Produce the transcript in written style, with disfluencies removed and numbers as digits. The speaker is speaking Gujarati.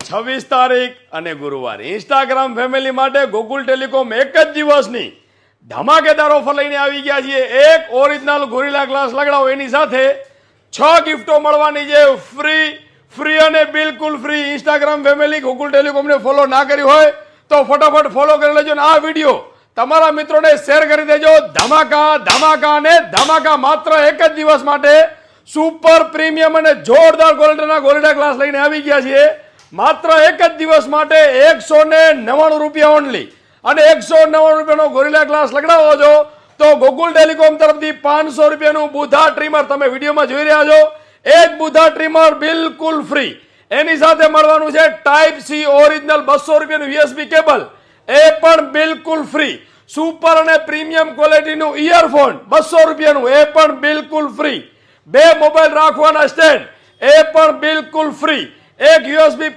26 તારીખ અને ગુરુવાર ઇન્સ્ટાગ્રામ ફેમિલી માટે ગોકુલ ટેલિકોમ એક જ દિવસની ધમાકેદાર ઓફર લઈને આવી ગયા છીએ। એક ઓરિજિનલ ગોરિલા ગ્લાસ લગાડો એની સાથે 6 ગિફ્ટો મળવાની છે ફ્રી અને બિલકુલ ફ્રી। ઇન્સ્ટાગ્રામ ફેમિલી ગોકુલ ટેલિકોમને ફોલો ના કર્યું હોય તો ફટાફટ ફોલો કરી લેજો અને આ વિડીયો તમારા મિત્રોને શેર કરી દેજો। ધમાકા માત્ર એક જ દિવસ માટે સુપર પ્રીમિયમ અને જોરદાર ક્વોલિટીના ગોરિલા ગ્લાસ લઈને આવી ગયા છીએ। માત્ર એક જ દિવસ માટે 199 રૂપિયા ઓનલી અને 199 રૂપિયાનો ગોરિલા ગ્લાસ લગાડો છો તો ગોકુલ ટેલિકોમ તરફથી 500 રૂપિયાનું બુધા ટ્રીમર તમે વિડીયોમાં જોઈ રહ્યા છો। એક બુધા ટ્રીમર બિલકુલ ફ્રી, એની સાથે મળવાનું છે ટાઈપ સી ઓરિજિનલ 200 રૂપિયાનું યુએસબી કેબલ, એ પણ બિલકુલ ફ્રી। સુપર અને પ્રીમિયમ ક્વોલિટીનું ઇયરફોન 200 રૂપિયાનું, એ પણ બિલકુલ ફ્રી। 2 મોબાઈલ રાખવાના સ્ટેન્ડ, એ પણ બિલકુલ ફ્રી। એક યુએસબી